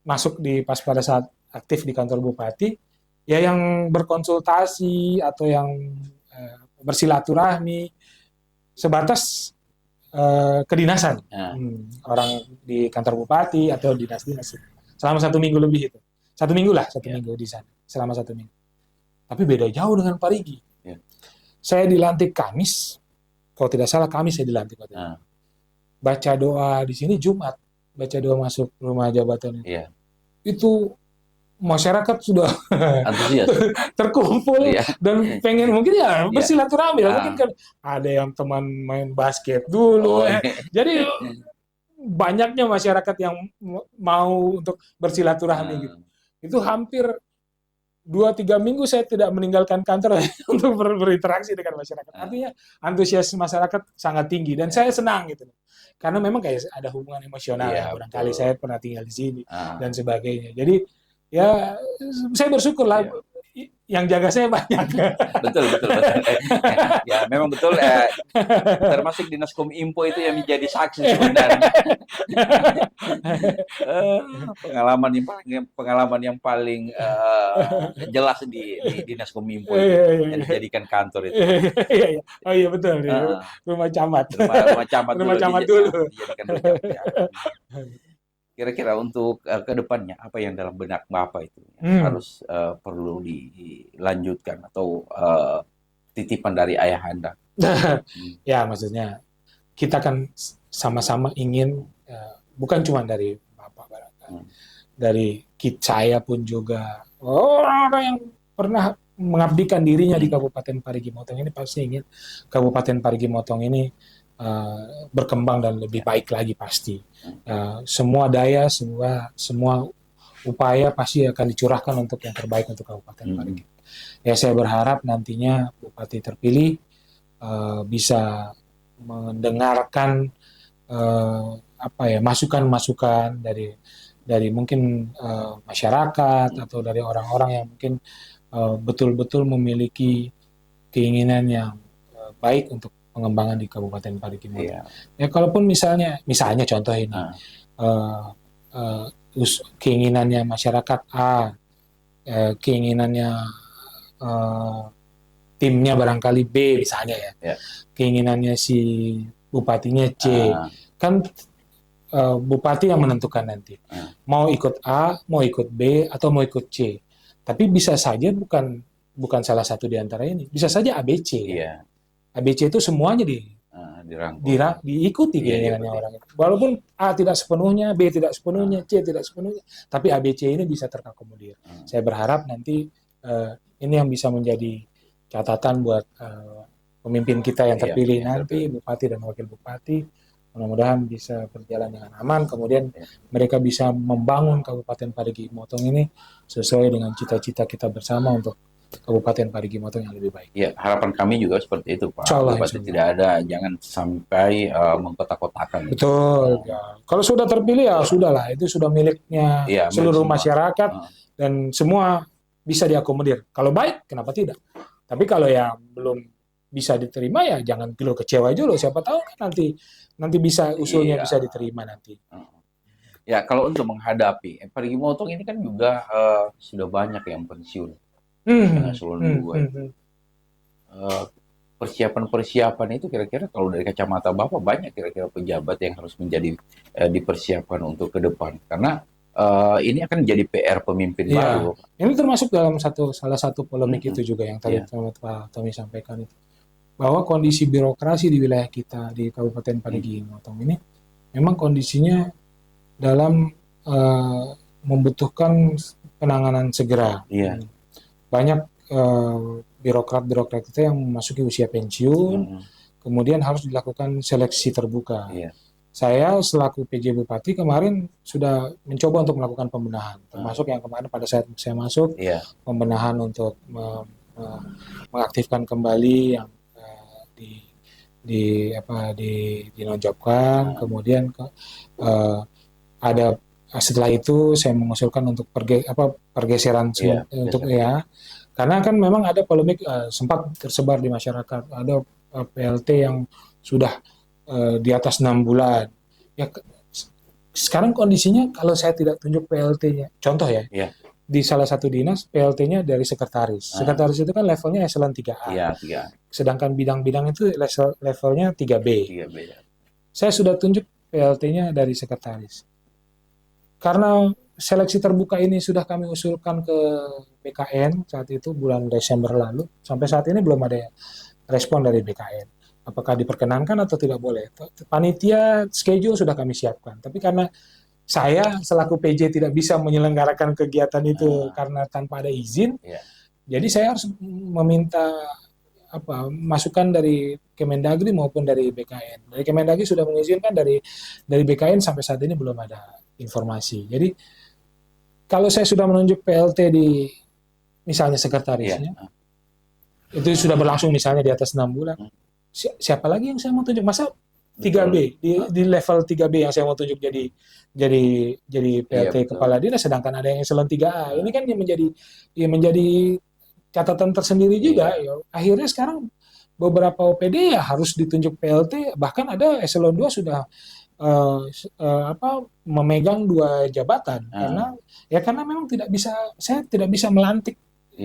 S2: masuk pas pada saat aktif di kantor bupati, ya yang berkonsultasi atau yang bersilaturahmi, sebatas kedinasan. Orang di kantor bupati atau dinas-dinas. Selama 1 minggu lebih itu. 1 minggu di sana, selama 1 minggu. Tapi beda jauh dengan Parigi. Saya dilantik Kamis, kalau tidak salah Kamis saya dilantik. Baca doa di sini Jumat, baca doa masuk rumah jabatan itu masyarakat sudah
S1: antusias
S2: terkumpul dan pengen mungkin bersilaturahmi. Mungkin kan ada yang teman main basket dulu. Jadi banyaknya masyarakat yang mau untuk bersilaturahmi gitu. Itu hampir 2-3 minggu saya tidak meninggalkan kantor untuk berinteraksi dengan masyarakat. Artinya antusias masyarakat sangat tinggi dan saya senang gitu. Karena memang kayak ada hubungan emosional barangkali saya pernah tinggal di sini dan sebagainya. Jadi ya saya bersyukur lah yang jaga saya banyak.
S1: Betul. Ya memang betul. Termasuk Dinas Kominfo itu yang menjadi saksi sebenarnya. Pengalaman yang paling jelas di Dinas Kominfo yang dijadikan kantor itu.
S2: Oh iya betul. Rumah camat.
S1: Rumah camat
S2: dulu.
S1: Dijadikan kira-kira untuk ke depannya apa yang dalam benak Bapak itu harus perlu dilanjutkan atau titipan dari ayah Anda?
S2: Ya maksudnya kita kan sama-sama ingin bukan cuma dari Bapak barangkali, dari saya pun juga, orang-orang yang pernah mengabdikan dirinya di Kabupaten Parigi Motong ini pasti ingin Kabupaten Parigi Motong ini berkembang dan lebih baik lagi pasti. Semua daya, semua upaya pasti akan dicurahkan untuk yang terbaik untuk Kabupaten Parigi. Ya, saya berharap nantinya Bupati terpilih bisa mendengarkan masukan-masukan dari mungkin masyarakat atau dari orang-orang yang mungkin betul-betul memiliki keinginan yang baik untuk pengembangan di Kabupaten Parigi Motong. Ya, kalaupun misalnya contoh ini keinginannya masyarakat A, keinginannya timnya barangkali B misalnya ya, keinginannya si bupatinya C, kan bupati yang menentukan nanti mau ikut A, mau ikut B, atau mau ikut C. Tapi bisa saja bukan salah satu di antara ini, bisa saja ABC. Kan? ABC itu semuanya diikuti keinginannya orang itu. Walaupun A tidak sepenuhnya, B tidak sepenuhnya, C tidak sepenuhnya, tapi ABC ini bisa terakomodir. Saya berharap nanti ini yang bisa menjadi catatan buat pemimpin kita yang terpilih nanti, bupati dan wakil bupati. Mudah-mudahan bisa berjalan dengan aman, kemudian mereka bisa membangun Kabupaten Parigi Motong ini sesuai dengan cita-cita kita bersama untuk Kabupaten Parigi Motong yang lebih baik.
S1: Ya, harapan kami juga seperti itu, Pak. Bupati tidak ada, jangan sampai mengkotak-kotakan.
S2: Betul. Ya. Kalau sudah terpilih ya sudahlah, itu sudah miliknya seluruh masyarakat dan semua bisa diakomodir. Kalau baik, kenapa tidak? Tapi kalau yang belum bisa diterima ya jangan dulu kecewa dulu. Siapa tahu kan nanti bisa usulnya bisa diterima nanti.
S1: Ya, kalau untuk menghadapi Parigi Motong ini kan juga sudah banyak yang pensiun. Persiapan itu kira-kira kalau dari kacamata Bapak banyak kira-kira pejabat yang harus menjadi dipersiapkan untuk ke depan karena ini akan jadi PR pemimpin baru.
S2: Ini termasuk dalam salah satu polemik itu juga yang tadi Pak Tommy sampaikan itu, bahwa kondisi birokrasi di wilayah kita di Kabupaten Parigi Motong ini memang kondisinya dalam membutuhkan penanganan segera. Banyak birokrat kita yang memasuki usia pensiun, kemudian harus dilakukan seleksi terbuka. Saya selaku PJ Bupati kemarin sudah mencoba untuk melakukan pembenahan, termasuk yang kemarin pada saat saya masuk, pembenahan untuk mengaktifkan kembali yang dinonjolkan, kemudian ada setelah itu saya mengusulkan untuk pergeseran untuk karena kan memang ada polemik sempat tersebar di masyarakat, ada PLT yang sudah di atas 6 bulan. Ya, sekarang kondisinya kalau saya tidak tunjuk PLT-nya, contoh ya, di salah satu dinas PLT-nya dari sekretaris. Sekretaris itu kan levelnya eselon 3A. Sedangkan bidang-bidang itu levelnya 3B. Saya sudah tunjuk PLT-nya dari sekretaris. Karena seleksi terbuka ini sudah kami usulkan ke BKN saat itu bulan Desember lalu, sampai saat ini belum ada respon dari BKN. Apakah diperkenankan atau tidak boleh? Panitia schedule sudah kami siapkan, tapi karena saya selaku PJ tidak bisa menyelenggarakan kegiatan itu karena tanpa ada izin, jadi saya harus meminta masukan dari Kemendagri maupun dari BKN. Dari Kemendagri sudah mengizinkan, dari BKN sampai saat ini belum ada informasi. Jadi kalau saya sudah menunjuk PLT di misalnya sekretarisnya, itu sudah berlangsung misalnya di atas 6 bulan. Siapa lagi yang saya mau tunjuk? Masa 3B di level 3B yang saya mau tunjuk jadi PLT kepala dinas, sedangkan ada yang eselon 3A. Ini kan yang menjadi catatan tersendiri juga. Akhirnya sekarang beberapa OPD ya harus ditunjuk PLT, bahkan ada eselon 2 sudah memegang 2 jabatan karena memang saya tidak bisa melantik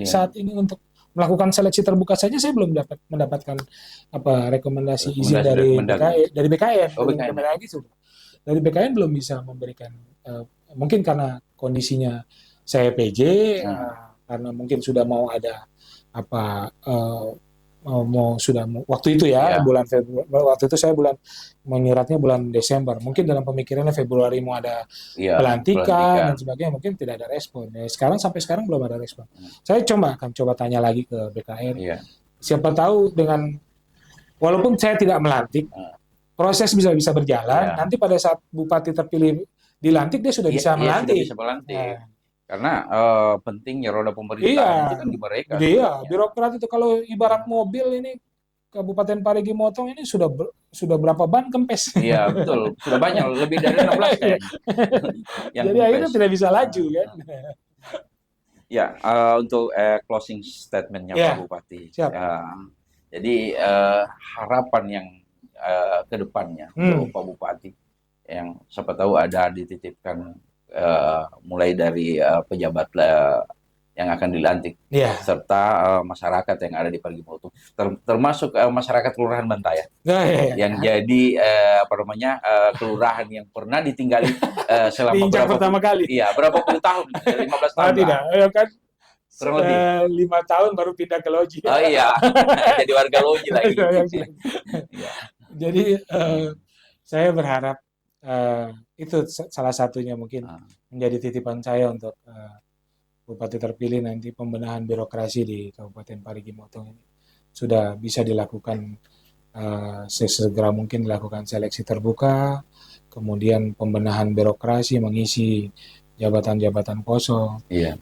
S2: saat ini untuk melakukan seleksi terbuka saja. Saya belum mendapatkan rekomendasi izin dari BKN. Dari BKN belum bisa memberikan, mungkin karena kondisinya saya PJ, karena mungkin sudah mau ada waktu itu ya,
S1: Ya.
S2: bulan Februari, waktu itu saya menyuratnya bulan Desember. Mungkin dalam pemikirannya Februari mau ada
S1: Iya,
S2: pelantikan
S1: pelantikan.
S2: dan sebagainya, mungkin tidak ada respon. Ya, sampai sekarang belum ada respon. Saya akan coba tanya lagi ke BKR.
S1: Iya.
S2: Siapa tahu walaupun saya tidak melantik, proses bisa berjalan.
S1: Iya.
S2: Nanti pada saat bupati terpilih dilantik, dia sudah bisa melantik.
S1: Sudah bisa melantik.
S2: Nah,
S1: Karena pentingnya roda pemerintahan itu kan di mereka.
S2: Iya, birokrat itu kalau ibarat mobil ini Kabupaten Parigi Motong ini sudah berapa ban kempes.
S1: Iya, betul. Sudah banyak, lebih dari 16 kayaknya.
S2: Jadi akhirnya tidak bisa laju kan.
S1: Ya, untuk closing statement-nya
S2: Ya,
S1: Pak Bupati.
S2: siap.
S1: Jadi harapan yang ke depannya untuk Pak Bupati yang siapa tahu ada dititipkan mulai dari pejabat yang akan dilantik, serta masyarakat yang ada di Parigi Motong, termasuk masyarakat Kelurahan Bantaya, yang jadi kelurahan yang pernah ditinggali selama
S2: pertama kali.
S1: Iya, berapa puluh tahun, 15 tahun.
S2: Tidak, ya kan?
S1: Kurang lebih
S2: 5 tahun baru pindah ke Loji.
S1: Oh iya, jadi warga Loji lagi.
S2: Jadi saya berharap itu salah satunya mungkin menjadi titipan saya untuk Bupati terpilih nanti, pembenahan birokrasi di Kabupaten Parigi Motong ini sudah bisa dilakukan sesegera mungkin, dilakukan seleksi terbuka, kemudian pembenahan birokrasi, mengisi jabatan-jabatan kosong.
S1: Iya.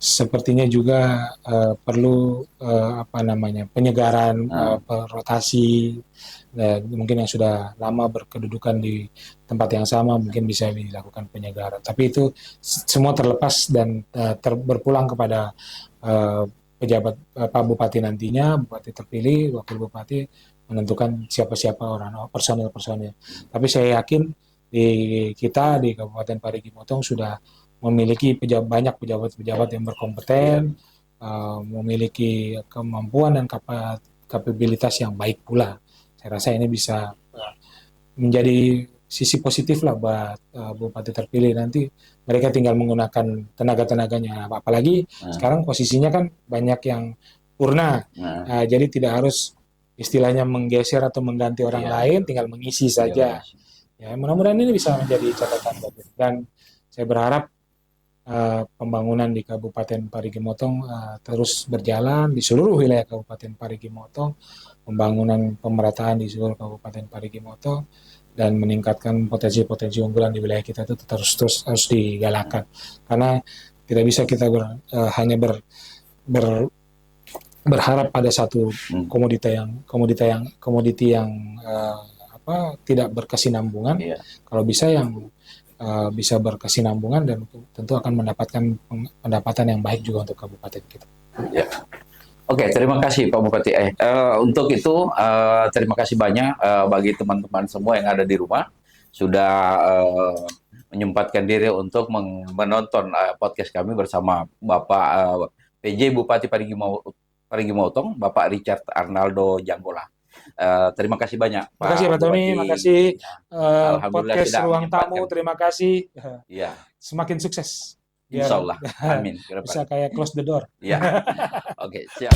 S2: Sepertinya juga perlu penyegaran, rotasi. Mungkin yang sudah lama berkedudukan di tempat yang sama mungkin bisa dilakukan penyegaran. Tapi itu semua terlepas dan berpulang kepada pejabat Pak Bupati nantinya, Bupati terpilih, Wakil Bupati menentukan siapa-siapa personil-personil. Tapi saya yakin di Kabupaten Parigi Motong sudah memiliki banyak pejabat-pejabat yang berkompeten, memiliki kemampuan dan kapabilitas yang baik pula. Saya rasa ini bisa menjadi sisi positif lah buat Bupati terpilih nanti. Mereka tinggal menggunakan tenaga-tenaganya. Apalagi sekarang posisinya kan banyak yang purna, jadi tidak harus istilahnya menggeser atau mengganti orang lain, tinggal mengisi saja. Ya, mudah-mudahan ini bisa menjadi catatan bagus. Dan saya berharap pembangunan di Kabupaten Parigi Motong terus berjalan di seluruh wilayah Kabupaten Parigi Motong, pembangunan pemerataan di seluruh Kabupaten Parigi Motong, dan meningkatkan potensi-potensi unggulan di wilayah kita itu terus harus digalakan. Karena tidak bisa kita hanya berharap pada satu komoditi yang tidak berkesinambungan. Kalau bisa yang bisa berkesinambungan dan tentu akan mendapatkan pendapatan yang baik juga untuk kabupaten kita.
S1: Ya. Oke, terima kasih Pak Bupati. Untuk itu terima kasih banyak bagi teman-teman semua yang ada di rumah sudah menyempatkan diri untuk menonton podcast kami bersama Bapak PJ Bupati Parigi Motong, Bapak Richard Arnaldo Janggola. Terima kasih banyak Pak.
S2: Terima kasih Pak Tony, terima kasih podcast Ruang Tamu, terima kasih.
S1: Ya.
S2: Semakin sukses.
S1: Insya Allah, amin.
S2: Bisa kayak close the door.
S1: Ya, oke, siap.